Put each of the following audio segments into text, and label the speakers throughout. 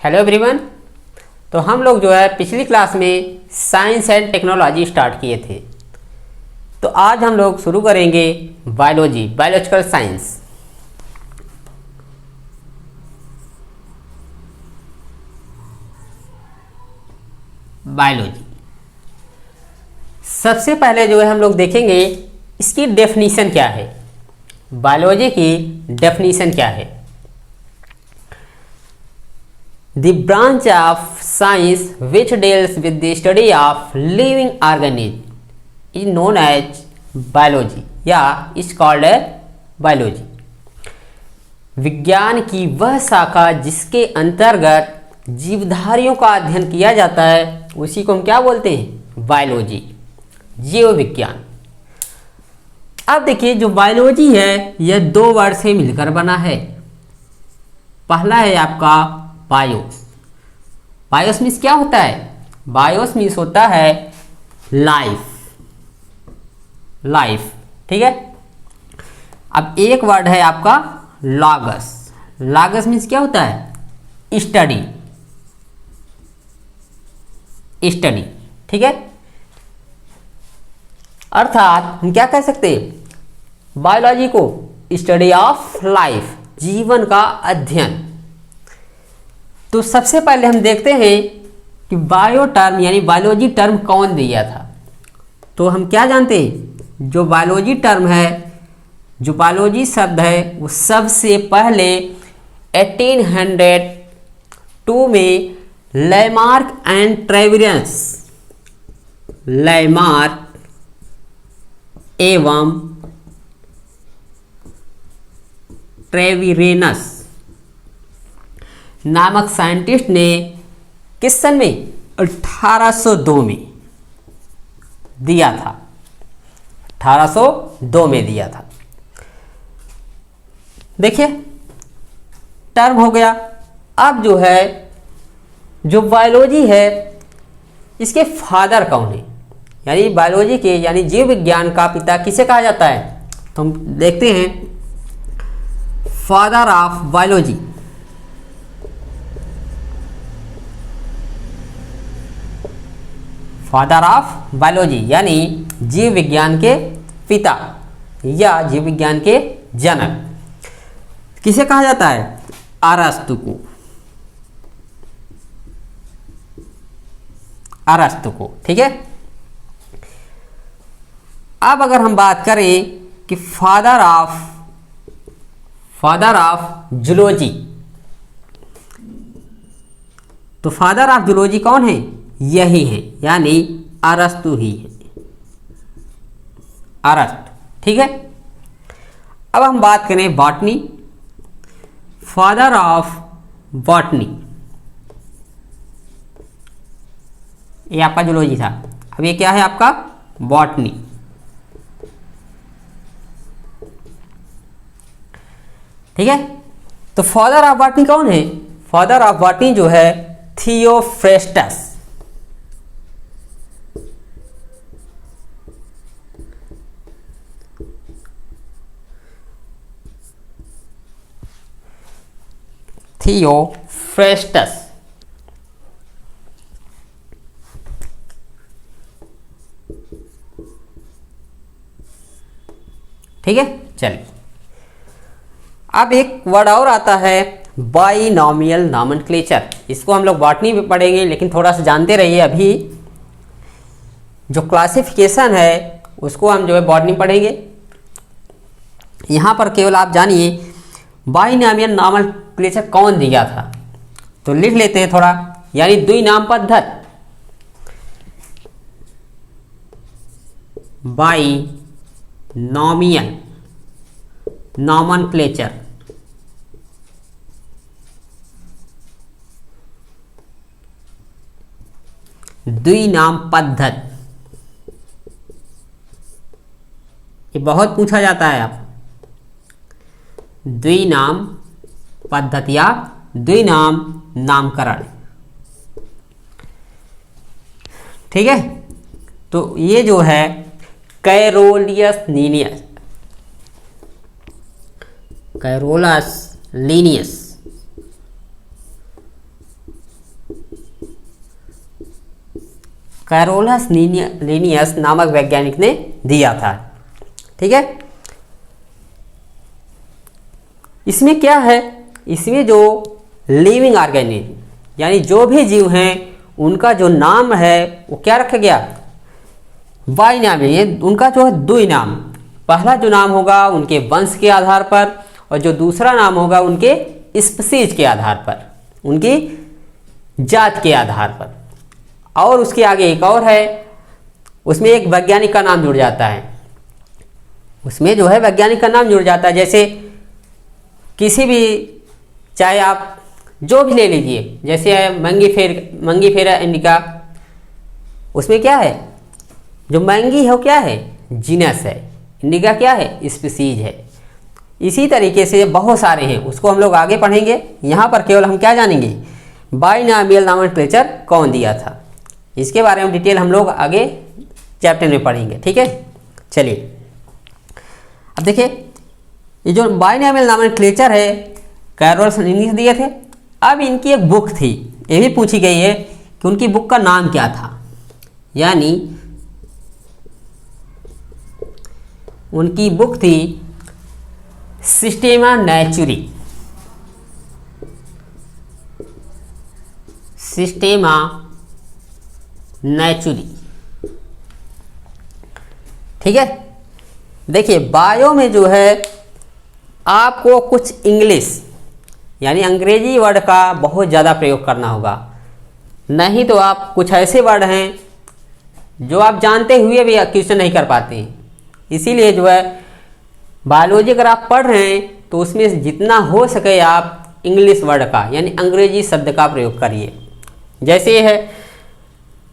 Speaker 1: Hello everyone. तो हम लोग जो है पिछली क्लास में साइंस एंड टेक्नोलॉजी स्टार्ट किए थे। तो आज हम लोग शुरू करेंगे बायोलॉजिकल साइंस। बायोलॉजी सबसे पहले जो है हम लोग देखेंगे इसकी डेफिनीशन क्या है। बायोलॉजी की डेफिनीशन क्या है? The branch of science which deals with the study of living organisms is known as biology या is called as biology। विज्ञान की वह शाखा जिसके अंतर्गत जीवधारियों का अध्ययन किया जाता है उसी को हम क्या बोलते हैं? बायोलॉजी, जीव विज्ञान। अब देखिए जो बायोलॉजी है यह दो वर्ड से मिलकर बना है। पहला है आपका बायोस। बायोस मीन्स क्या होता है? बायोस मीन्स होता है लाइफ। ठीक है। अब एक वर्ड है आपका लॉगस। लॉगस मीन्स क्या होता है? स्टडी। ठीक है। अर्थात हम क्या कह सकते हैं? बायोलॉजी को स्टडी ऑफ लाइफ, जीवन का अध्ययन। तो सबसे पहले हम देखते हैं कि बायो टर्म यानी बायोलॉजी टर्म कौन दिया था। तो हम क्या जानते हैं? जो बायोलॉजी टर्म है, जो बायोलॉजी शब्द है वो सबसे पहले 1802 में लैमार्क एंड ट्रेविरेनस नामक साइंटिस्ट ने किस सन में? 1802 में दिया था। 1802 में दिया था। देखिए टर्म हो गया। अब जो है जो बायोलॉजी है इसके फादर कौन है? यानी बायोलॉजी के यानी जीव विज्ञान का पिता किसे कहा जाता है? तो हम देखते हैं father of biology. Father of biology यानी जीव विज्ञान के पिता या जीव विज्ञान के जनक किसे कहा जाता है? अरस्तु को। ठीक है। अब अगर हम बात करें कि फादर ऑफ जूलॉजी, तो फादर ऑफ जूलॉजी कौन है? यही है, यानी अरस्तु ही है। अरस्तु। ठीक है। अब हम बात करें बॉटनी। फादर ऑफ बॉटनी ये आपका जूलॉजी था। अब ये क्या है आपका? बॉटनी। ठीक है। तो फादर ऑफ बॉटनी कौन है? फादर ऑफ बॉटनी जो है थियोफ्रेस्टस। थियोफ्रेस्टस। ठीक है। चलिए अब एक वर्ड और आता है बाइनोमियल नॉमेनक्लेचर। इसको हम लोग बॉटनी में पढ़ेंगे लेकिन थोड़ा सा जानते रहिए। अभी जो क्लासिफिकेशन है उसको हम जो है बॉटनी पढ़ेंगे। यहां पर केवल आप जानिए बाइनोमियल नॉमेनक्लेचर कौन दिया था। तो लिख लेते हैं थोड़ा, यानी द्विनाम पद्धत। बाइनोमियल नॉमेनक्लेचर द्विनाम पद्धत, ये बहुत पूछा जाता है। आप द्विनाम पद्धति या द्विनाम नामकरण। ठीक है। तो ये जो है कैरोलियस लीनियस कैरोलस लिनियस नामक वैज्ञानिक ने दिया था। ठीक है, इसमें क्या है, इसमें जो लिविंग ऑर्गेनिज्म यानी जो भी जीव हैं उनका जो नाम है वो क्या रखा गया, बाइनामी। ये उनका जो है दो नाम, पहला जो नाम होगा उनके वंश के आधार पर और जो दूसरा नाम होगा उनके स्पीशीज के आधार पर, उनकी जात के आधार पर। और उसके आगे एक और है, उसमें एक वैज्ञानिक का नाम जुड़ जाता है, उसमें जो है वैज्ञानिक का नाम जुड़ जाता है। जैसे किसी भी, चाहे आप जो भी ले लीजिए, जैसे मंगीफेरा इंडिका, उसमें क्या है, जो मैंगी है वो क्या है, जीनस है, इंडिका क्या है, स्पीसीज है। इसी तरीके से बहुत सारे हैं, उसको हम लोग आगे पढ़ेंगे। यहाँ पर केवल हम क्या जानेंगे, बाइनॉमियल नॉमेनक्लेचर कौन दिया था, इसके बारे में डिटेल हम लोग आगे चैप्टर में पढ़ेंगे। ठीक है, चलिए अब देखिए, ये जो बाइनॉमियल नॉमेनक्लेचर है कैरोलस लिनियस दिए थे। अब इनकी एक बुक थी, ये भी पूछी गई है कि उनकी बुक का नाम क्या था, यानी उनकी बुक थी सिस्टेमा नेचुरी, सिस्टेमा नेचुरी। ठीक है, देखिए बायो में जो है आपको कुछ इंग्लिश यानी अंग्रेजी वर्ड का बहुत ज़्यादा प्रयोग करना होगा, नहीं तो आप कुछ ऐसे वर्ड हैं जो आप जानते हुए भी क्वेश्चन नहीं कर पाते हैं। इसीलिए जो है बायोलॉजी अगर आप पढ़ रहे हैं तो उसमें जितना हो सके आप इंग्लिश वर्ड का यानी अंग्रेजी शब्द का प्रयोग करिए। जैसे ये है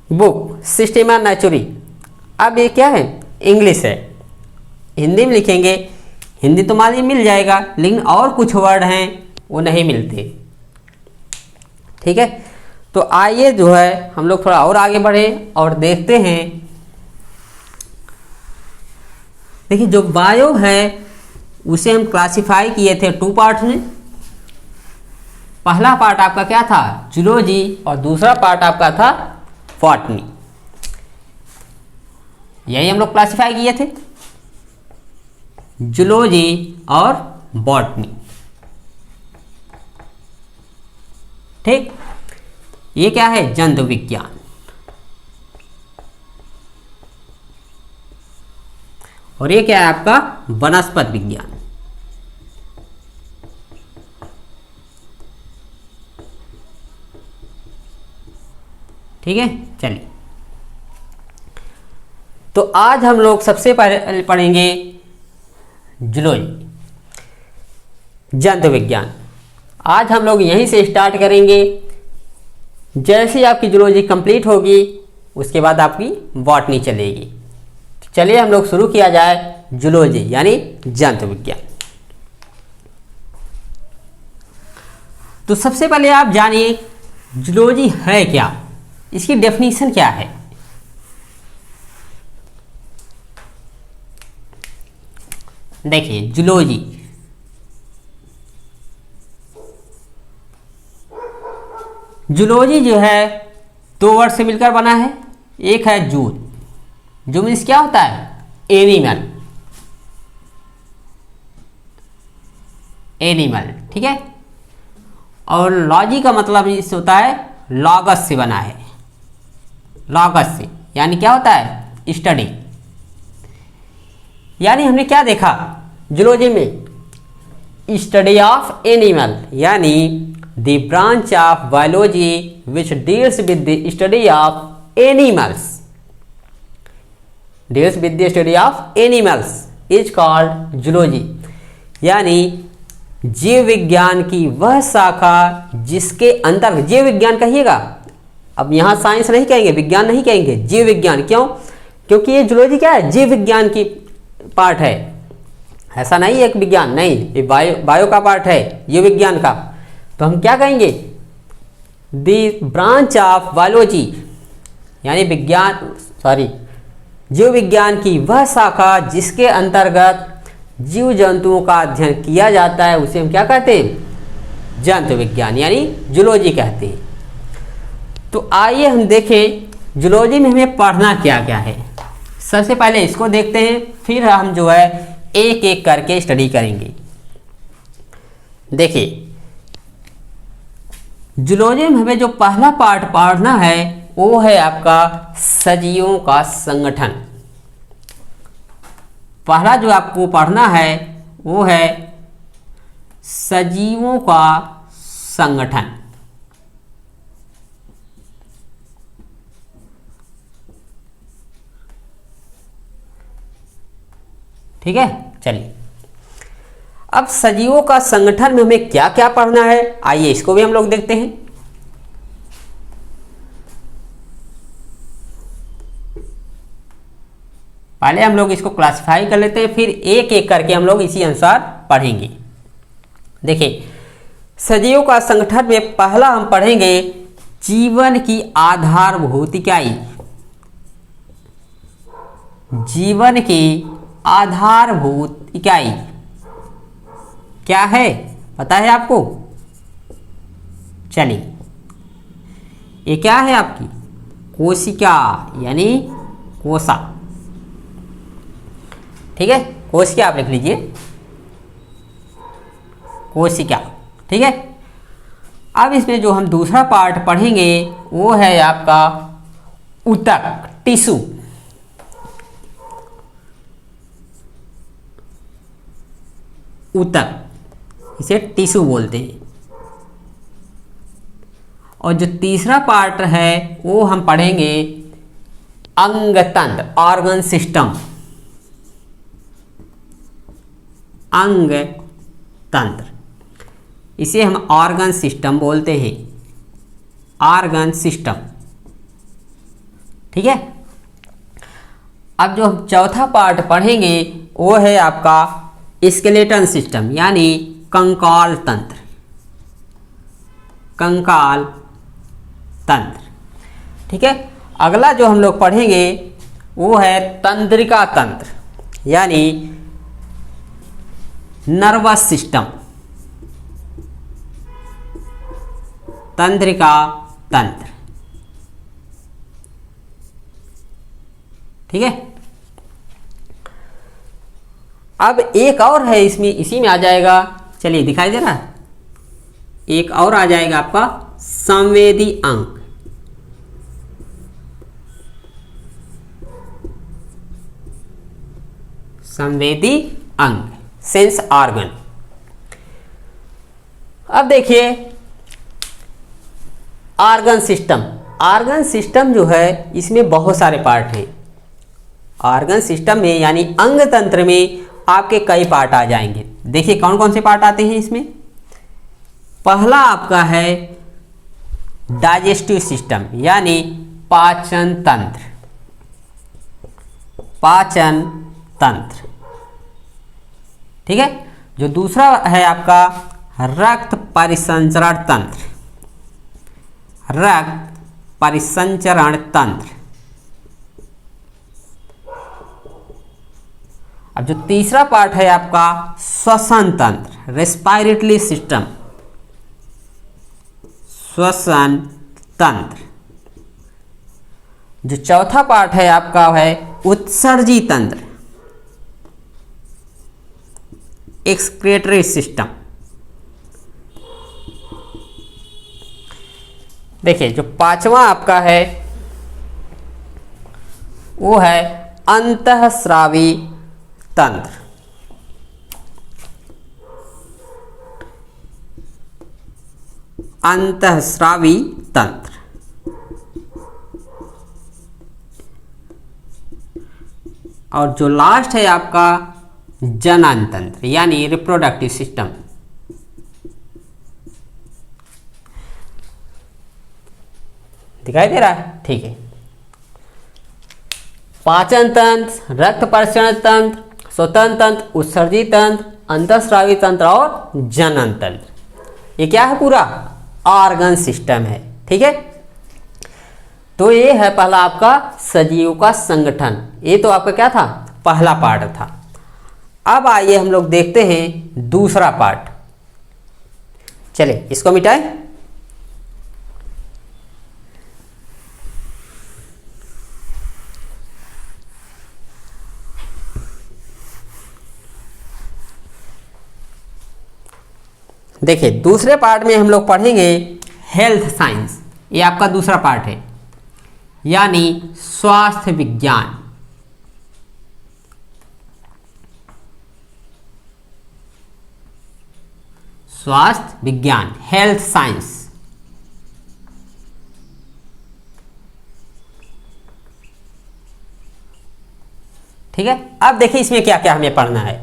Speaker 1: बुक सिस्टेमा नेचुरी, अब ये क्या है, इंग्लिश है, हिंदी में लिखेंगे, हिंदी तो मान लीजिए मिल जाएगा, लेकिन और कुछ वर्ड हैं वो नहीं मिलते। ठीक है, तो आइए जो है हम लोग थोड़ा और आगे बढ़े और देखते हैं। देखिए जो बायो है उसे हम क्लासिफाई किए थे 2 पार्ट में। पहला पार्ट आपका क्या था, जूलॉजी, और दूसरा पार्ट आपका था बॉटनी। यही हम लोग क्लासिफाई किए थे, जूलॉजी और बॉटनी। ठीक, ये क्या है, जंतु विज्ञान। और ये क्या है आपका, वनस्पति विज्ञान। ठीक है, चलिए तो आज हम लोग सबसे पहले पढ़ेंगे जूलॉजी, जंतु विज्ञान। आज हम लोग यहीं से स्टार्ट करेंगे। जैसे ही आपकी जूलॉजी कंप्लीट होगी उसके बाद आपकी बॉटनी चलेगी। चलिए हम लोग शुरू किया जाए जूलॉजी यानी जंतु विज्ञान। तो सबसे पहले आप जानिए जूलॉजी है क्या, इसकी डेफिनेशन क्या है। देखिए जूलॉजी, जूलॉजी जो है 2 वर्ड से मिलकर बना है। एक है जूल, जो मीन्स क्या होता है, एनिमल, एनिमल। ठीक है, और लॉजी का मतलब इससे होता है लॉगस से बना है, लॉगस से, यानी क्या होता है, स्टडी। यानी हमने क्या देखा जूलॉजी में, स्टडी ऑफ एनिमल, यानी the branch of biology which deals with the study of animals, deals with the study of animals is called zoology. यानी जीव विज्ञान की वह शाखा जिसके अंदर, जीव विज्ञान कहिएगा, अब यहाँ साइंस नहीं कहेंगे, विज्ञान नहीं कहेंगे, जीव विज्ञान। क्यों, क्योंकि ये जूलॉजी क्या है, जीव विज्ञान की पार्ट है, ऐसा नहीं है एक विज्ञान, नहीं, ये बायो का पार्ट है, जीव विज्ञान का। तो हम क्या कहेंगे, द ब्रांच ऑफ बायोलॉजी, यानी विज्ञान, सॉरी, जीव विज्ञान की वह शाखा जिसके अंतर्गत जीव जंतुओं का अध्ययन किया जाता है उसे हम क्या कहते हैं, जंतु विज्ञान यानी जूलॉजी कहते हैं। तो आइए हम देखें जूलॉजी में हमें पढ़ना क्या क्या है, सबसे पहले इसको देखते हैं, फिर हम जो है एक एक करके स्टडी करेंगे। देखिए, जूलॉजी में हमें जो पहला पार्ट पढ़ना है वो है आपका सजीवों का संगठन। पहला जो आपको पढ़ना है वो है सजीवों का संगठन। ठीक है, चलिए अब सजीवों का संगठन में हमें क्या क्या पढ़ना है, आइए इसको भी हम लोग देखते हैं। पहले हम लोग इसको क्लासिफाई कर लेते हैं, फिर एक एक करके हम लोग इसी अनुसार पढ़ेंगे। देखिए, सजीवों का संगठन में पहला हम पढ़ेंगे जीवन की आधारभूत इकाई। जीवन की आधारभूत इकाई क्या है, पता है आपको? चलिए, ये क्या है आपकी कोशिका यानी कोसा। ठीक है, कोशिका आप लिख लीजिए, कोशिका। ठीक है, अब इसमें जो हम दूसरा पार्ट पढ़ेंगे वो है आपका ऊतक, टिश्यू। ऊतक, इसे टिश्यू बोलते हैं। और जो तीसरा पार्ट है वो हम पढ़ेंगे अंगतंत्र, ऑर्गन सिस्टम। अंग तंत्र, इसे हम ऑर्गन सिस्टम बोलते हैं, ऑर्गन सिस्टम। ठीक है, अब जो हम चौथा पार्ट पढ़ेंगे वो है आपका स्केलेटन सिस्टम यानी कंकाल तंत्र। कंकाल तंत्र। ठीक है, अगला जो हम लोग पढ़ेंगे वो है तंत्रिका तंत्र यानी नर्वस सिस्टम। तंत्रिका तंत्र। ठीक है, अब एक और है इसमें, इसी में आ जाएगा, चलिए दिखाई दे रहा है, एक और आ जाएगा आपका संवेदी अंग। संवेदी अंग, सेंस ऑर्गन। अब देखिए ऑर्गन सिस्टम। ऑर्गन सिस्टम जो है इसमें बहुत सारे पार्ट हैं। ऑर्गन सिस्टम में यानी अंग तंत्र में आपके कई पार्ट आ जाएंगे। देखिए कौन कौन से पार्ट आते हैं इसमें। पहला आपका है डाइजेस्टिव सिस्टम यानी पाचन तंत्र। पाचन तंत्र। ठीक है, जो दूसरा है आपका रक्त परिसंचरण तंत्र। रक्त परिसंचरण तंत्र। अब जो तीसरा पार्ट है आपका श्वसन तंत्र, रेस्पिरेटरी सिस्टम। श्वसन तंत्र। जो चौथा पार्ट है आपका है उत्सर्जी तंत्र, एक्सक्रीटरी सिस्टम। देखिए जो पांचवा आपका है वो है अंतःस्रावी तंत्र। अंतःस्रावी तंत्र। और जो लास्ट है आपका जनन तंत्र यानी रिप्रोडक्टिव सिस्टम। दिखाई दे रहा है? ठीक है, पाचन तंत्र, रक्त परिसंचरण तंत्र, श्वसन तंत्र, उत्सर्जी तंत्र, अंतःस्रावी तंत्र और जनन तंत्र, ये क्या है? पूरा ऑर्गन सिस्टम है। ठीक है, तो ये है पहला आपका सजीव का संगठन। ये तो आपका क्या था? पहला पार्ट था। अब आइए हम लोग देखते हैं दूसरा पार्ट। चलिए इसको मिटाएं। देखिए दूसरे पार्ट में हम लोग पढ़ेंगे हेल्थ साइंस, ये आपका दूसरा पार्ट है, यानी स्वास्थ्य विज्ञान। स्वास्थ्य विज्ञान, हेल्थ साइंस। ठीक है, अब देखिए इसमें क्या क्या हमें पढ़ना है।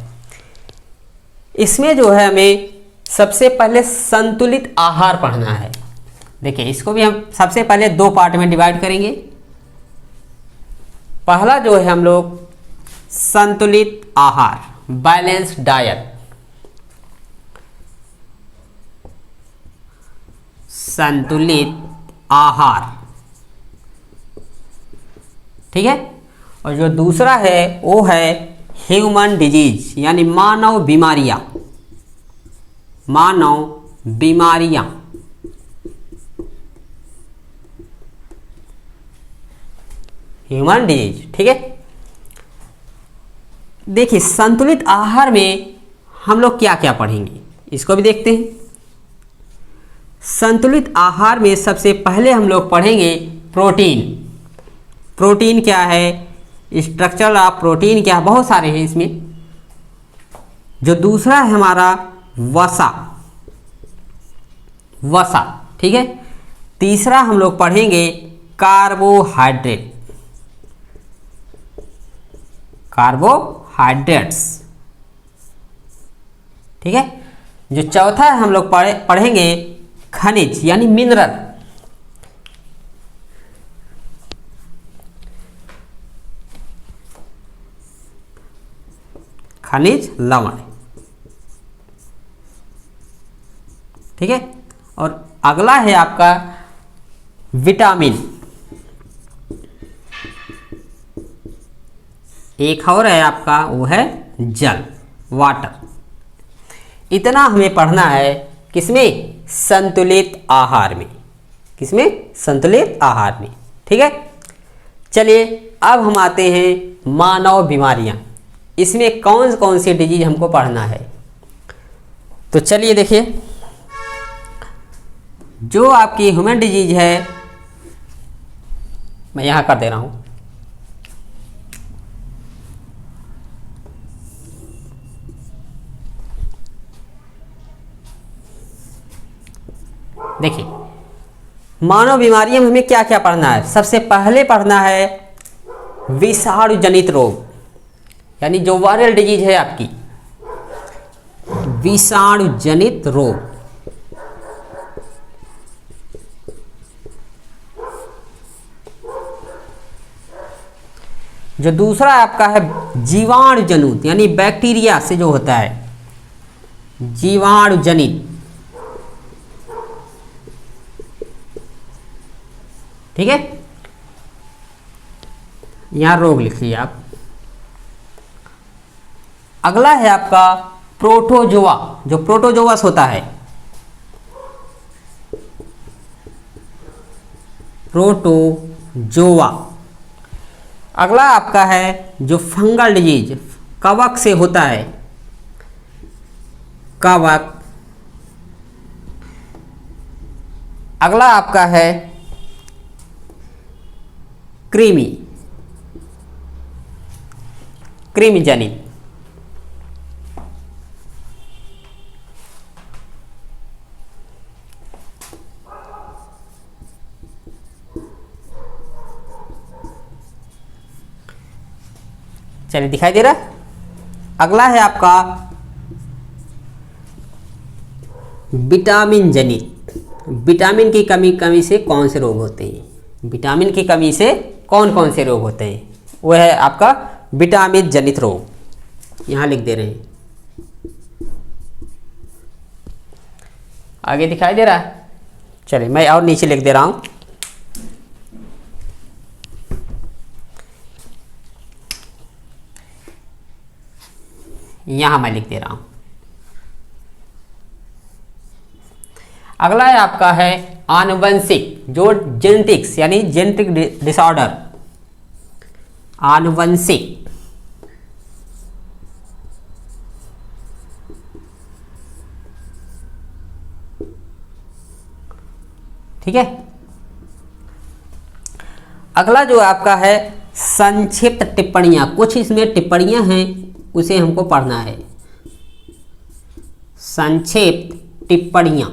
Speaker 1: इसमें जो है हमें सबसे पहले संतुलित आहार पढ़ना है। देखिए इसको भी हम सबसे पहले दो पार्ट में डिवाइड करेंगे। पहला जो है हम लोग संतुलित आहार, बैलेंस्ड डाइट। संतुलित आहार, ठीक है। और जो दूसरा है वो है ह्यूमन डिजीज, यानी मानव बीमारियां। मानव बीमारियां, ह्यूमन डिजीज, ठीक है। देखिए संतुलित आहार में हम लोग क्या क्या पढ़ेंगे, इसको भी देखते हैं। संतुलित आहार में सबसे पहले हम लोग पढ़ेंगे प्रोटीन। प्रोटीन क्या है, स्ट्रक्चर ऑफ प्रोटीन क्या है, बहुत सारे हैं इसमें। जो दूसरा है हमारा वसा, वसा, ठीक है। तीसरा हम लोग पढ़ेंगे कार्बोहाइड्रेट, कार्बोहाइड्रेट्स, ठीक है। जो चौथा है हम लोग पढ़ेंगे खनिज यानी मिनरल। खनिज लवण, ठीक है। और अगला है आपका विटामिन। एक और है आपका वो है जल, वाटर। इतना हमें पढ़ना है किसमें, संतुलित आहार में। किसमें, संतुलित आहार में, ठीक है। चलिए अब हम आते हैं मानव बीमारियां। इसमें कौन कौन सी डिजीज हमको पढ़ना है। तो चलिए देखिए, जो आपकी ह्यूमन डिजीज है मैं यहां कर दे रहा हूं। देखिए मानव बीमारियों में हमें क्या क्या पढ़ना है। सबसे पहले पढ़ना है विषाणु जनित रोग, यानी जो वायरल डिजीज है आपकी, विषाणु जनित रोग। जो दूसरा आपका है जीवाणु जनित, यानी बैक्टीरिया से जो होता है, जीवाणु जनित, ठीक है। यहां रोग लिखिए आप। अगला है आपका प्रोटोजोआ, जो प्रोटोजोअस होता है, प्रोटोजोआ। अगला आपका है जो फंगल डिजीज, कवक से होता है, कवक। अगला आपका है कृमि, कृमि जनित। चलिए दिखाई दे रहा है। अगला है आपका विटामिन जनित। विटामिन की कमी से कौन से रोग होते हैं, विटामिन की कमी से कौन कौन से रोग होते हैं, वो है आपका विटामिन जनित रोग। यहां लिख दे रहे हैं, आगे दिखाई दे रहा है। चलिए मैं और नीचे लिख दे रहा हूं। यहां मैं लिख दे रहा हूं। अगला है आपका है आनुवंशिक, जो जेनेटिक्स यानी जेनेटिक डिसऑर्डर, आनुवंशिक। ठीक है। अगला जो आपका है संक्षिप्त टिप्पणियां, कुछ इसमें टिप्पणियां हैं उसे हमको पढ़ना है। संक्षिप्त टिप्पणियां,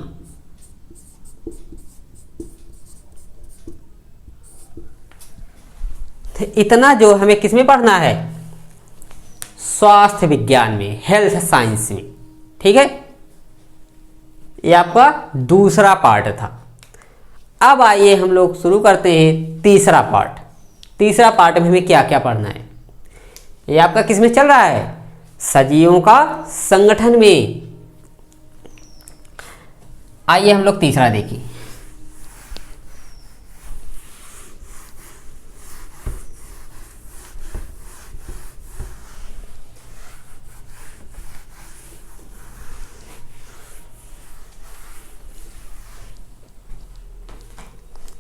Speaker 1: इतना जो हमें किसमें पढ़ना है, स्वास्थ्य विज्ञान में, हेल्थ साइंस में। ठीक है, ये आपका दूसरा पार्ट था। अब आइए हम लोग शुरू करते हैं तीसरा पार्ट। तीसरा पार्ट में हमें क्या क्या पढ़ना है, ये आपका किसमें चल रहा है, सजीवों का संगठन में। आइए हम लोग तीसरा देखिए।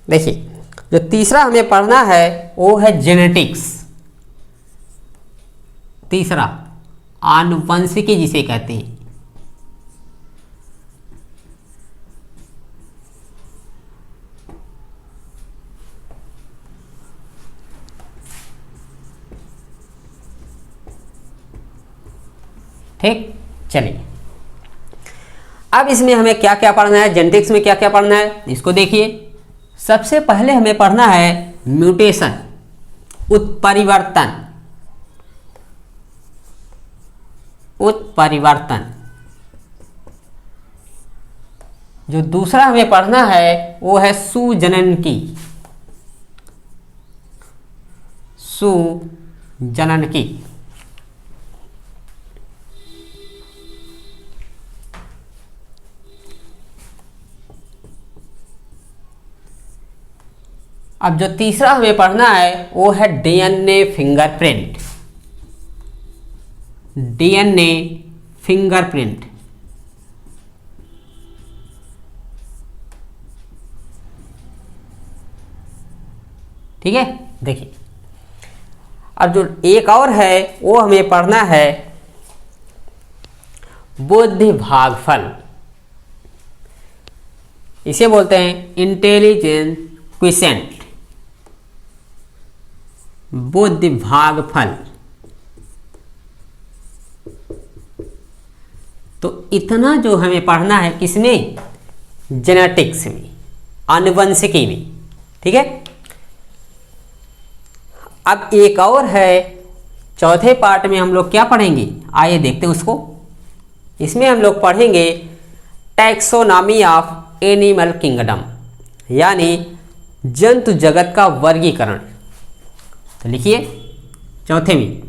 Speaker 1: देखिए, जो तीसरा हमें पढ़ना है वो है जेनेटिक्स। तीसरा आनुवंशिकी जिसे कहते हैं। ठीक, चलिए अब इसमें हमें क्या क्या पढ़ना है, जेनेटिक्स में क्या क्या पढ़ना है इसको देखिए। सबसे पहले हमें पढ़ना है म्यूटेशन, उत्परिवर्तन। उत्परिवर्तन। जो दूसरा हमें पढ़ना है वो है सुजननकी। सुजननकी। अब जो तीसरा हमें पढ़ना है वो है डीएनए फिंगरप्रिंट। DNA fingerprint. ठीक है, देखिए अब जो एक और है वो हमें पढ़ना है बुद्धि भागफल। इसे बोलते हैं इंटेलिजेंस क्विसेंट, बुद्धि भागफल। तो इतना जो हमें पढ़ना है किसमें, जेनेटिक्स में, आनुवंशिकी में। ठीक है, अब एक और है चौथे पार्ट में हम लोग क्या पढ़ेंगे, आइए देखते हैं उसको। इसमें हम लोग पढ़ेंगे टैक्सोनॉमी ऑफ एनिमल किंगडम, यानी जंतु जगत का वर्गीकरण। तो लिखिए चौथे में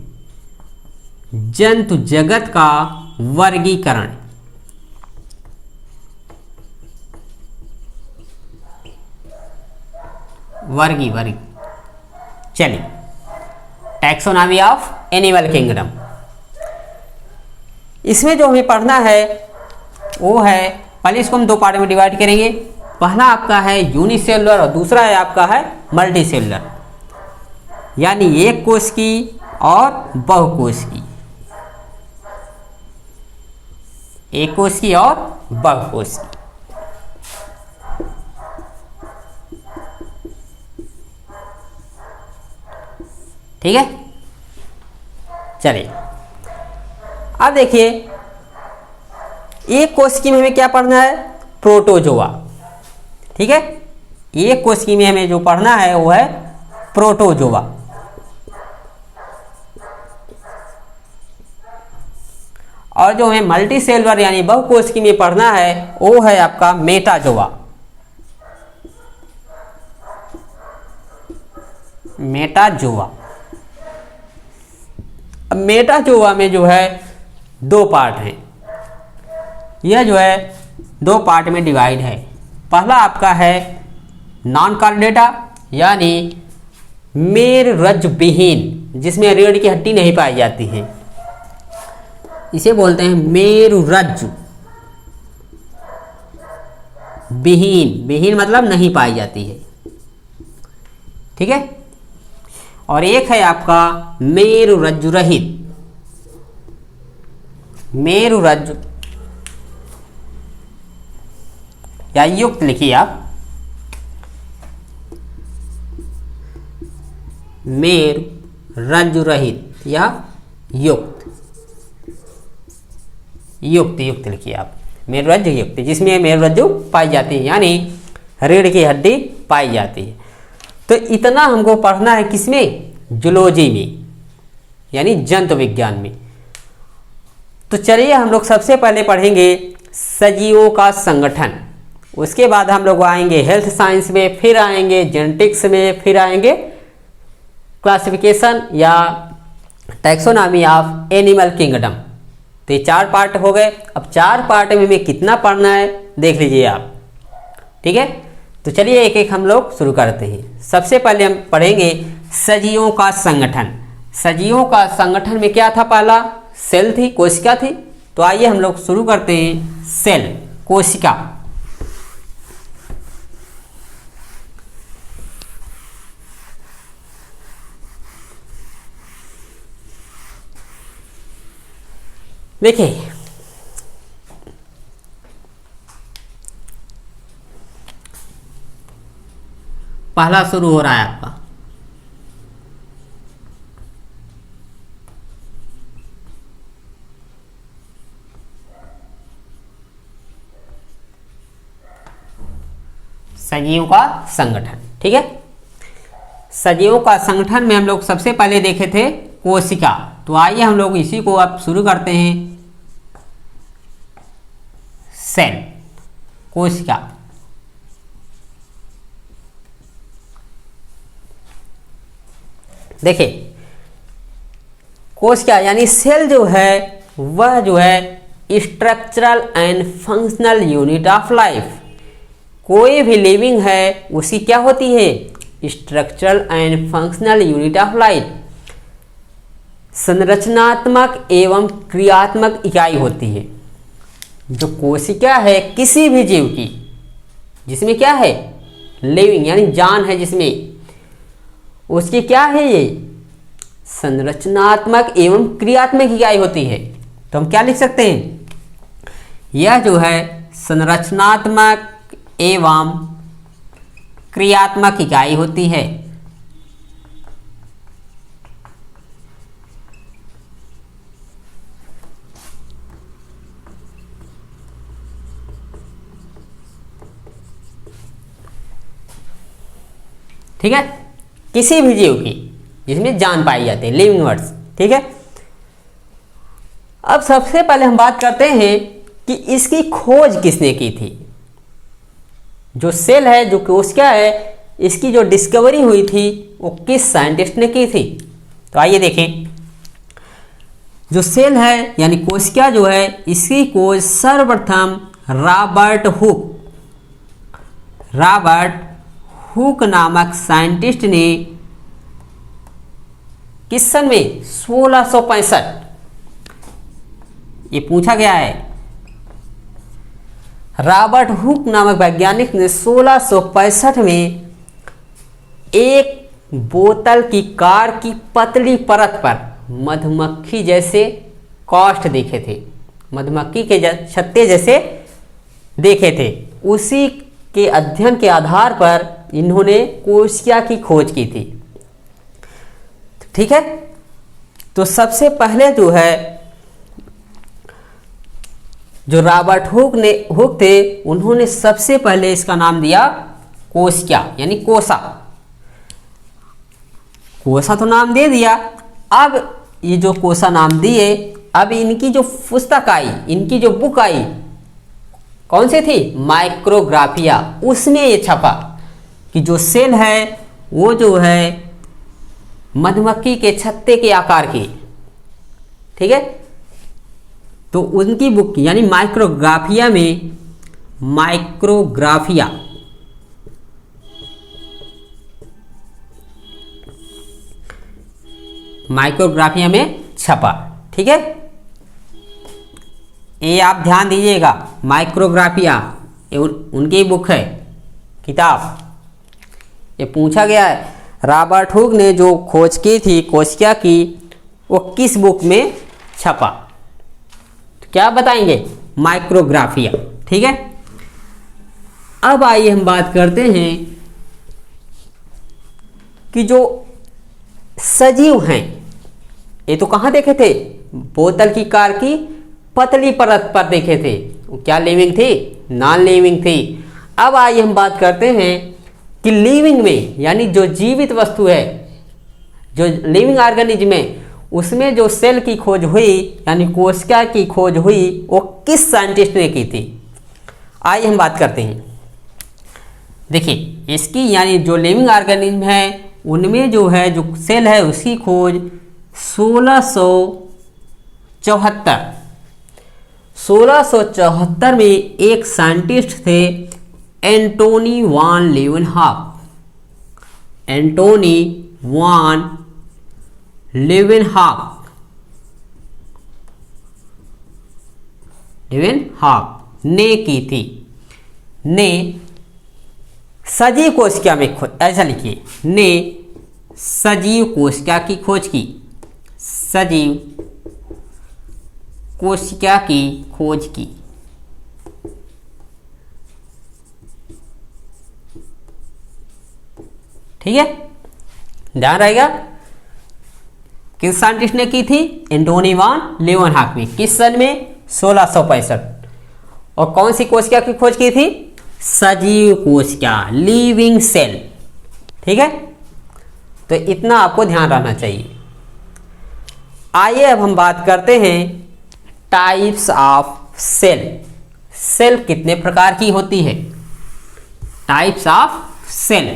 Speaker 1: जंतु जगत का वर्गीकरण। वर्गी चलिए, टैक्सोनॉमी ऑफ एनिमल किंगडम। इसमें जो हमें पढ़ना है वो है, पहले इसको हम दो पार्ट में डिवाइड करेंगे। पहला आपका है यूनिसेलुलर और दूसरा है आपका है मल्टीसेलुलर, यानी एक कोश की और बहुकोश की। एक कोश की और बहुकोश की। ठीक है, चलिए अब देखिए एक कोशिकी में हमें क्या पढ़ना है, प्रोटोजोआ। ठीक है, एक कोशिकी में हमें जो पढ़ना है वो है प्रोटोजोआ। और जो हमें मल्टीसेलुलर यानी बहुकोशिकी में पढ़ना है वो है आपका मेटाजोआ। मेटाजोआ। अब मेटाजोआ में जो है दो पार्ट हैं, यह जो है दो पार्ट में डिवाइड है। पहला आपका है नॉन कार्डेटा, यानी मेरुरज्ज विहीन, जिसमें रीढ़ की हड्डी नहीं पाई जाती है, इसे बोलते हैं मेरुरज्ज विहीन। विहीन मतलब नहीं पाई जाती है। ठीक है, और एक है आपका मेरुरज्ज रहित। मेरुरज्ज या युक्त लिखिए आप, मेरु रज्जु रहित या युक्त, युक्त युक्त लिखिए आप, मेरु रज्जु युक्त, जिसमें मेरु रज्जु पाई जाती है यानी रीढ़ की हड्डी पाई जाती है। तो इतना हमको पढ़ना है किसमें, जूलॉजी में यानी जंतु विज्ञान में। तो चलिए हम लोग सबसे पहले पढ़ेंगे सजीवों का संगठन, उसके बाद हम लोग आएंगे हेल्थ साइंस में, फिर आएंगे जेनेटिक्स में, फिर आएंगे क्लासिफिकेशन या टैक्सोनॉमी ऑफ एनिमल किंगडम। तो ये 4 पार्ट हो गए। अब 4 पार्ट में हमें कितना पढ़ना है देख लीजिए आप, ठीक है। तो चलिए एक एक हम लोग शुरू करते हैं। सबसे पहले हम पढ़ेंगे सजीवों का संगठन। सजीवों का संगठन में क्या था, पहला सेल थी, कोशिका थी। तो आइए हम लोग शुरू करते हैं, सेल, कोशिका। देखिए पहला शुरू हो रहा है आपका सजीवों का संगठन, ठीक है। सजीवों का संगठन में हम लोग सबसे पहले देखे थे कोशिका। तो आइए हम लोग इसी को अब शुरू करते हैं, सेल, कोशिका। देखिए कोशिका यानी सेल जो है वह जो है structural and functional unit of life. कोई भी लिविंग है उसकी क्या होती है, structural and functional unit of life, संरचनात्मक एवं क्रियात्मक इकाई होती है। जो कोशिका है किसी भी जीव की, जिसमें क्या है लिविंग यानी जान है, जिसमें उसकी क्या है, ये संरचनात्मक एवं क्रियात्मक इकाई होती है। तो हम क्या लिख सकते हैं, यह जो है संरचनात्मक एवं क्रियात्मक इकाई होती है। ठीक है, किसी भी जीव की जिसमें जान पाई जाती है, लिविंग वर्ड्स, ठीक है। अब सबसे पहले हम बात करते हैं कि इसकी खोज किसने की थी। जो सेल है, जो कोशिका है, इसकी जो डिस्कवरी हुई थी वो किस साइंटिस्ट ने की थी। तो आइए देखें, जो सेल है यानी कोशिका जो है, इसकी खोज सर्वप्रथम रॉबर्ट हुक नामक साइंटिस्ट ने किस सन में, 1665। ये पूछा गया है, रॉबर्ट हुक नामक वैज्ञानिक ने 1665 में एक बोतल की कार की पतली परत पर मधुमक्खी जैसे काष्ठ देखे थे, मधुमक्खी के छत्ते जैसे देखे थे। उसी के अध्ययन के आधार पर इन्होंने कोशिका की खोज की थी, ठीक है। तो सबसे पहले जो है, जो रॉबर्ट हुक थे, उन्होंने सबसे पहले इसका नाम दिया कोशिका यानी कोसा। कोसा तो नाम दे दिया। अब ये जो कोसा नाम दिए, अब इनकी जो पुस्तक आई, इनकी जो बुक आई, कौन सी थी, माइक्रोग्राफिया, उसमें ये छपा कि जो सेल है वो जो है मधुमक्खी के छत्ते के आकार की, ठीक है। तो उनकी बुक यानी माइक्रोग्राफिया में छपा, ठीक है। ये आप ध्यान दीजिएगा, माइक्रोग्राफिया ये उनकी बुक है, किताब। ये पूछा गया है रॉबर्ट हुक ने जो खोज की थी कोशिका की, वो किस बुक में छपा। तो क्या बताएंगे, माइक्रोग्राफिया, ठीक है। अब आइए हम बात करते हैं कि जो सजीव हैं। ये तो कहाँ देखे थे? बोतल की कार की पतली परत पर देखे थे। क्या लिविंग थी? नॉन लिविंग थी। अब आइए हम बात करते हैं कि लिविंग में, यानी जो जीवित वस्तु है, जो लिविंग ऑर्गेनिज्म है, उसमें जो सेल की खोज हुई यानी कोशिका की खोज हुई, वो किस साइंटिस्ट ने की थी? आइए हम बात करते हैं। देखिए, इसकी यानी जो लिविंग ऑर्गेनिज्म है उनमें जो है जो सेल है उसकी खोज 1674 में एक साइंटिस्ट थे, एंटोनी वान लीवेनहॉक। एंटोनी वान लीवेनहॉक ने की थी। ने सजीव कोशिका में खोज, ऐसा लिखिए, ने सजीव कोशिका की खोज की। सजीव कोशिका की खोज की। ठीक है, ध्यान रहेगा। किस साइंटिस्ट ने की थी? एंटोनी वान लीवेनहॉक ने। किस सन में? 1665। और कौन सी कोशिका की खोज की थी? सजीव कोशिका, लिविंग सेल। ठीक है, तो इतना आपको ध्यान रखना चाहिए। आइए अब हम बात करते हैं टाइप्स ऑफ सेल। सेल कितने प्रकार की होती है? टाइप्स ऑफ सेल,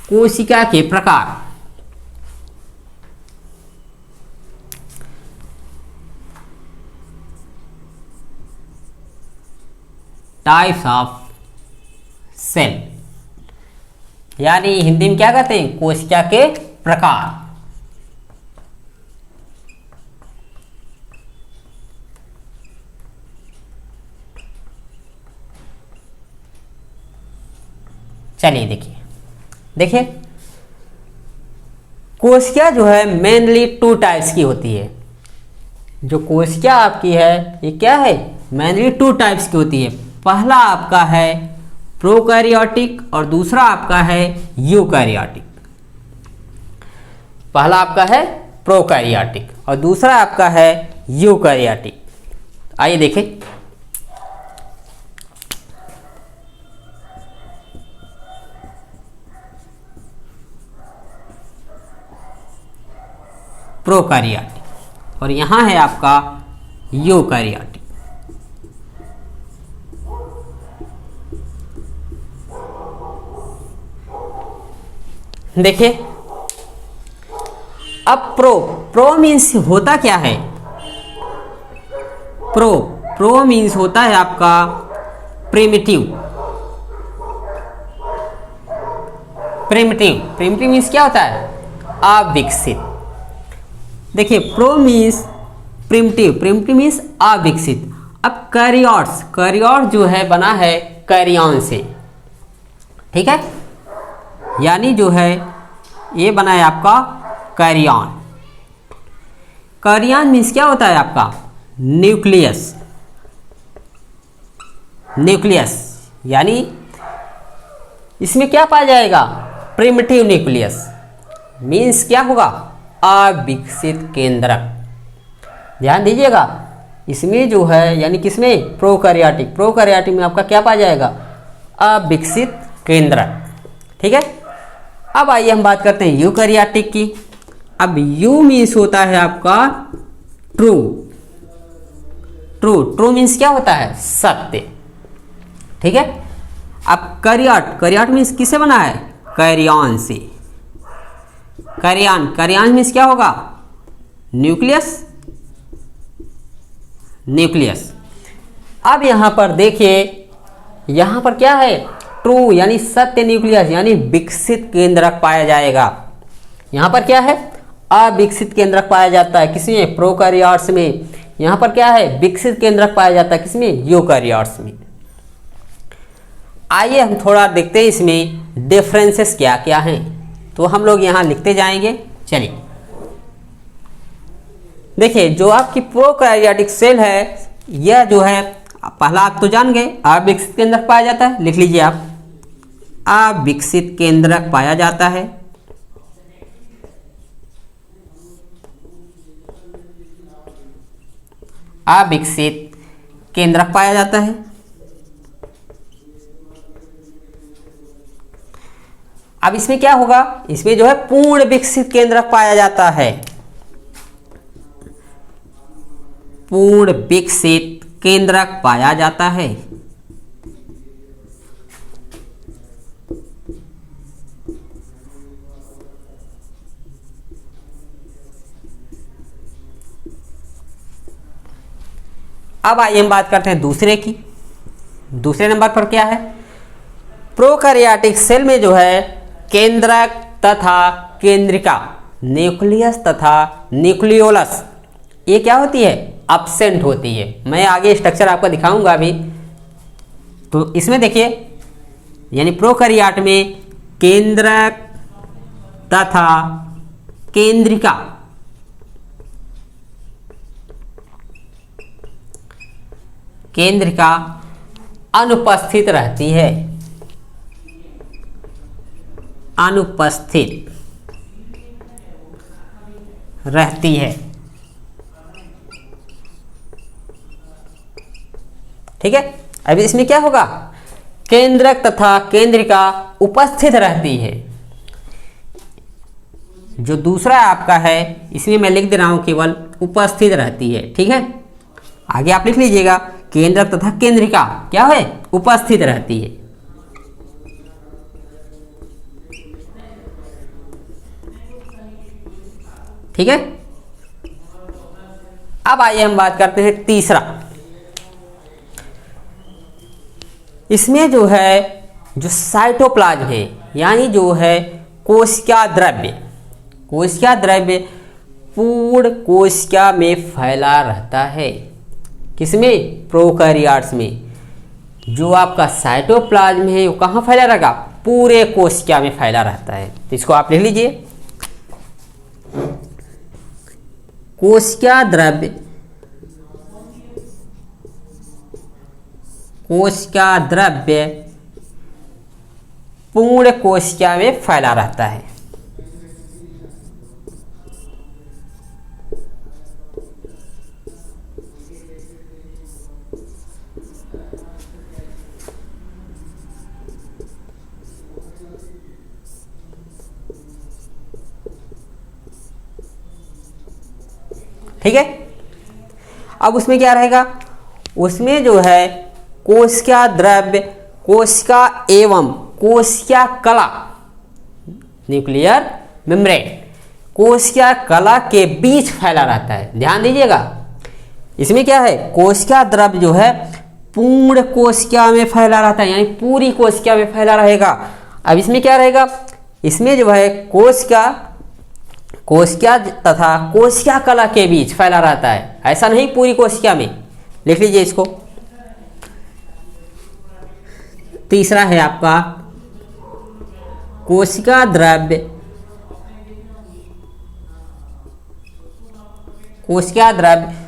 Speaker 1: कोशिका के प्रकार। टाइप्स ऑफ सेल यानी हिंदी में क्या कहते हैं? कोशिका के प्रकार। चलिए देखिए कोशिका जो है मेनली 2 टाइप्स की होती है। जो कोशिका आपकी है ये क्या है? मेनली 2 टाइप्स की होती है। पहला आपका है प्रोकैरियोटिक और दूसरा आपका है यूकैरियोटिक। पहला आपका है प्रोकैरियोटिक और दूसरा आपका है यूकैरियोटिक। आइए देखें। प्रोकैरियोटिक और यहां है आपका यूकैरियोटिक। देखिए, अब प्रो मीन्स होता क्या है? प्रो मीन्स होता है आपका प्रिमिटिव। प्रिमिटिव मीन्स क्या होता है? अविकसित। देखिए, प्रो मीन्स प्रिमिटिव मीन्स अविकसित। अब कैरियोट्स जो है बना है कैरियन से। ठीक है, यानी जो है ये बना है आपका कैरियन। कैरियन मीन्स क्या होता है आपका? न्यूक्लियस यानी इसमें क्या पाया जाएगा? प्रिमिटिव न्यूक्लियस मीन्स क्या होगा? अविकसित केंद्रक। ध्यान दीजिएगा, इसमें जो है यानी किसमें? प्रोकैरियोटिक में आपका क्या पाया जाएगा? अविकसित केंद्रक। ठीक है, अब आइए हम बात करते हैं यूकैरियोटिक की। अब यू मीन्स होता है आपका ट्रू मीन्स क्या होता है? सत्य। ठीक है, अब कैरियोट मीन्स किससे बना है? कैरियन से। कैरियन मीन्स क्या होगा? न्यूक्लियस। अब यहां पर देखिए, यहां पर क्या है? ट्रू यानी सत्य न्यूक्लियस यानी विकसित केंद्रक पाया जाएगा। यहां पर क्या है? अविकसित केंद्रक पाया जाता है। किसमें? प्रोकैरियोट्स में। यहां पर क्या है? विकसित केंद्रक पाया जाता है। किसमें? यूकैरियोट्स में। आइए हम थोड़ा देखते हैं इसमें डिफरेंसेस क्या क्या हैं, तो हम लोग यहां लिखते जाएंगे। चलिए देखिए, जो आपकी प्रोकैरियोटिक सेल है यह जो है, पहला आप तो जान गए, अविकसित केंद्रक पाया जाता है। लिख लीजिए आप, अविकसित केंद्रक पाया जाता है। अविकसित केंद्रक पाया जाता है। अब इसमें क्या होगा, इसमें जो है पूर्ण विकसित केंद्रक पाया जाता है। पूर्ण विकसित केंद्रक पाया जाता है। अब आइए हम बात करते हैं दूसरे की। दूसरे नंबर पर क्या है, प्रोकैरियोटिक सेल में जो है केंद्रक तथा केंद्रिका, न्यूक्लियस तथा न्यूक्लियोलस, ये क्या होती है, अब्सेंट होती है। मैं आगे स्ट्रक्चर आपको दिखाऊंगा अभी। तो इसमें देखिए, यानी प्रोकैरियोट में केंद्रक तथा केंद्रिका, केंद्रिका अनुपस्थित रहती है। अनुपस्थित रहती है। ठीक है। अब इसमें क्या होगा, केंद्रक तथा केंद्रिका उपस्थित रहती है। जो दूसरा आपका है इसमें मैं लिख दे रहा हूं केवल उपस्थित रहती है। ठीक है, आगे आप लिख लीजिएगा, केंद्रक तथा केंद्रिका क्या है, उपस्थित रहती है। ठीक है। अब आइए हम बात करते हैं तीसरा। इसमें जो है जो साइटोप्लाज्म है, यानी जो है कोशिका द्रव्य, कोशिका द्रव्य पूर्ण कोशिका में फैला रहता है। किसमें, प्रोकैरियोट्स में। जो आपका साइटोप्लाज्म है वो कहाँ फैला रहेगा, पूरे कोशिका में फैला रहता है। तो इसको आप लिख लीजिए, कोशिका द्रव्य, कोशिका द्रव्य पूर्ण कोशिका में फैला रहता है। ठीक है। अब उसमें क्या रहेगा, उसमें जो है कोशिका द्रव्य, कोशिका एवं कोशिका कला, न्यूक्लियर मेम्ब्रेन, कोशिका कला के बीच फैला रहता है। ध्यान दीजिएगा, इसमें क्या है, कोशिका द्रव्य जो है पूर्ण कोशिका में फैला रहता है, यानी पूरी कोशिका में फैला रहेगा। अब इसमें क्या रहेगा, इसमें जो है कोशिका, कोशिका तथा कोशिका कला के बीच फैला रहता है, ऐसा नहीं पूरी कोशिका में। लिख लीजिए इसको। तीसरा है आपका कोशिका द्रव्य, कोशिका द्रव्य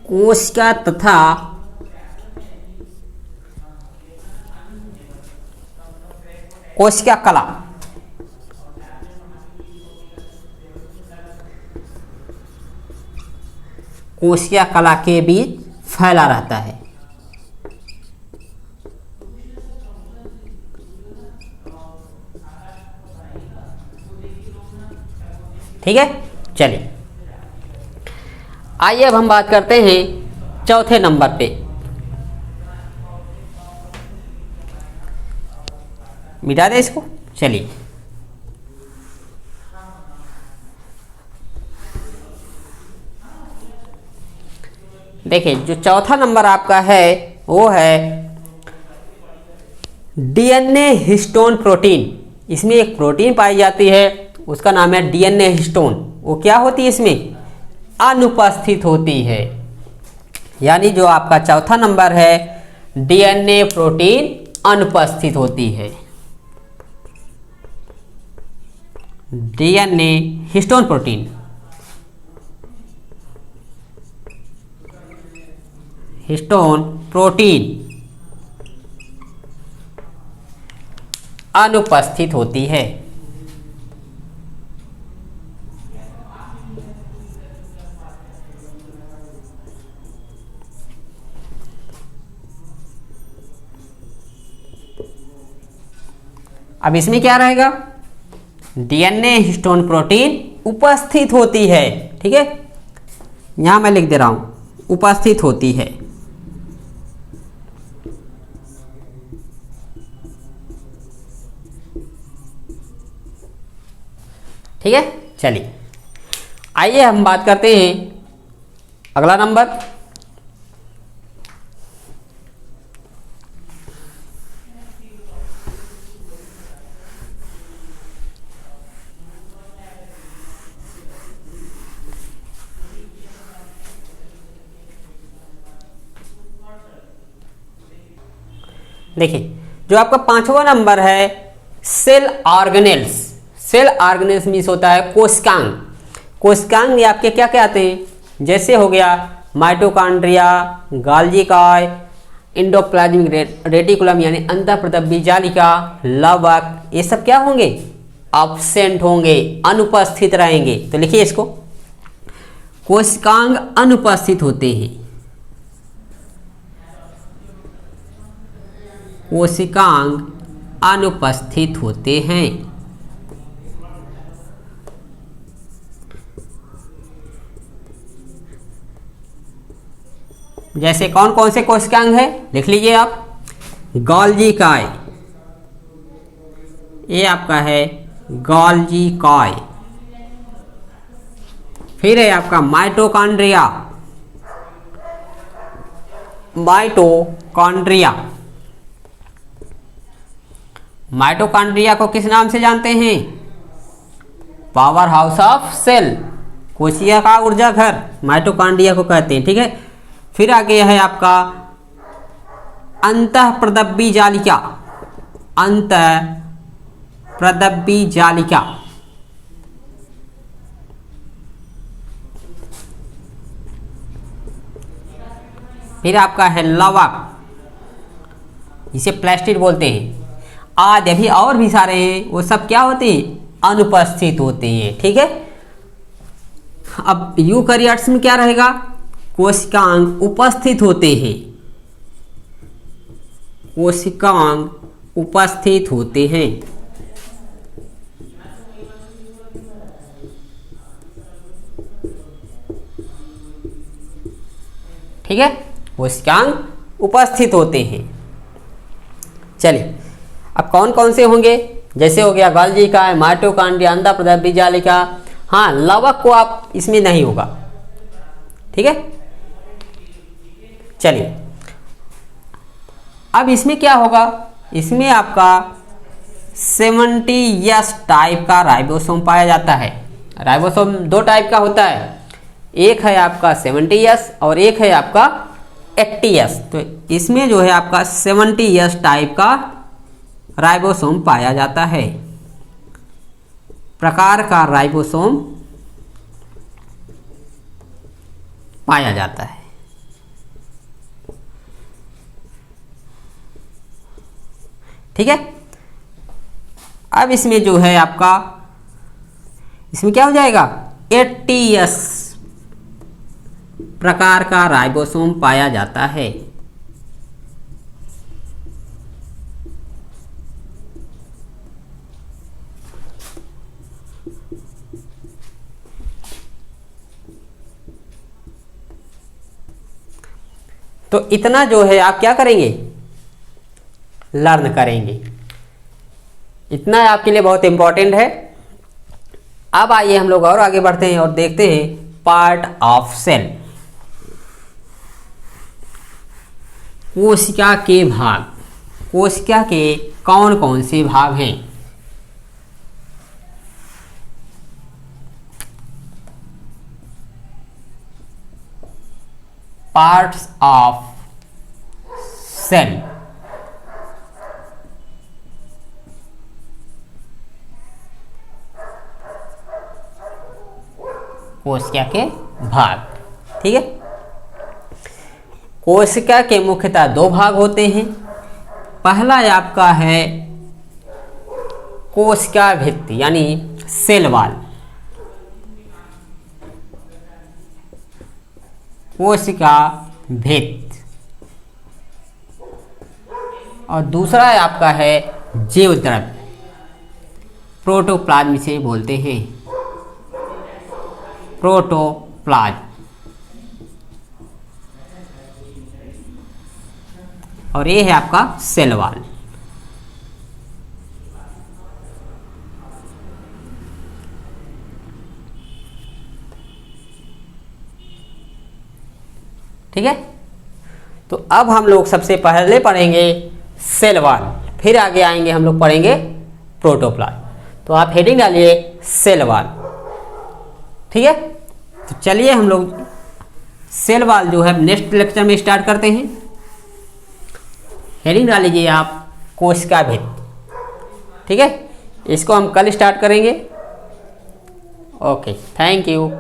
Speaker 1: कोशिका तथा कोशिका कला, कोशिका कला के बीच फैला रहता है। ठीक है, चलिए आइए अब हम बात करते हैं चौथे नंबर पे। मिटा दे इसको। चलिए, देखिए जो चौथा नंबर आपका है वो है डीएनए हिस्टोन प्रोटीन। इसमें एक प्रोटीन पाई जाती है, उसका नाम है डीएनए हिस्टोन। वो क्या होती है, इसमें अनुपस्थित होती है। यानी जो आपका चौथा नंबर है, डीएनए प्रोटीन अनुपस्थित होती है। DNA histone protein histone protein अनुपस्थित होती है। अब इसमें क्या रहेगा, डीएनए हिस्टोन प्रोटीन उपस्थित होती है। ठीक है, यहां मैं लिख दे रहा हूं उपस्थित होती है। ठीक है, चलिए आइए हम बात करते हैं अगला नंबर। देखिए, जो आपका 5वां नंबर है cell organelles. Cell organelles means होता है कोशिकांग। कोशिकांग में आपके क्या क्या आते हैं, जैसे हो गया माइटोकॉन्ड्रिया, गाल्जी कॉय, एंडोप्लाज्मिक रेटिकुलम यानी अंतःप्रदब्बी जालिका, लवक, ये सब क्या होंगे, एब्सेंट होंगे, अनुपस्थित रहेंगे। तो लिखिए इसको, कोशिकांग अनुपस्थित होते हैं। कोशिकांग अनुपस्थित होते हैं। जैसे कौन कौन से कोशिकांग है लिख लीजिए आप, गोल्जी काय, ये आपका है गोल्जी काय। फिर है आपका माइटोकॉन्ड्रिया, माइटोकॉन्ड्रिया। माइटोकॉन्ड्रिया को किस नाम से जानते हैं, पावर हाउस ऑफ सेल, कोशिका का ऊर्जा घर, माइटोकॉन्ड्रिया को कहते हैं। ठीक है, फिर आगे है आपका अंतःप्रदब्बी जालिका, अंतःप्रदब्बी जालिका। फिर आपका है लवक, इसे प्लास्टिड बोलते हैं। आदि अभी और भी सारे हैं, वो सब क्या होते हैं, अनुपस्थित होते हैं। ठीक है, अब यूकैरियोट्स में क्या रहेगा, कोशिकांग उपस्थित होते हैं, कोशिकांग उपस्थित होते हैं। ठीक है, कोशिकांग उपस्थित होते हैं। चलिए, अब कौन कौन से होंगे, जैसे हो गया गोल्जी का, माइटोकॉन्ड्रिया, अंतःप्रदब्बी जालिका। हाँ, लवक को आप इसमें नहीं होगा। ठीक है, चलिए अब इसमें क्या होगा, इसमें आपका 70S टाइप का राइबोसोम पाया जाता है। राइबोसोम दो टाइप का होता है, एक है आपका 70S और एक है आपका 80S। तो इसमें जो है आपका 70S टाइप का राइबोसोम पाया जाता है, प्रकार का राइबोसोम पाया जाता है। ठीक है, अब इसमें जो है आपका, इसमें क्या हो जाएगा, 80S प्रकार का राइबोसोम पाया जाता है। तो इतना जो है आप क्या करेंगे, लर्न करेंगे, इतना आपके लिए बहुत इंपॉर्टेंट है। अब आइए हम लोग और आगे बढ़ते हैं और देखते हैं पार्ट ऑफ सेल। कोशिका के भाग, कोशिका के कौन कौन से भाग हैं। पार्ट्स ऑफ सेल, कोशिका के भाग। ठीक है, कोशिका के मुख्यतः दो भाग होते हैं। पहला आपका है कोशिका भित्ति यानी सेल वॉल, कोशिका भित्ति। और दूसरा है आपका है जीव द्रव्य, प्रोटोप्लाज्म इसे बोलते हैं, प्रोटोप्लाज्म। और ये है आपका सेल वॉल। ठीक है, तो अब हम लोग सबसे पहले पढ़ेंगे सेल वॉल, फिर आगे आएंगे हम लोग पढ़ेंगे प्रोटोप्लाज्म। तो आप हेडिंग डालिए सेल वॉल। ठीक है, तो चलिए हम लोग सेल वॉल जो है नेक्स्ट लेक्चर में स्टार्ट करते हैं। हेडिंग डाल लीजिए आप कोशिका भित्ति। ठीक है, इसको हम कल स्टार्ट करेंगे। Okay, thank you.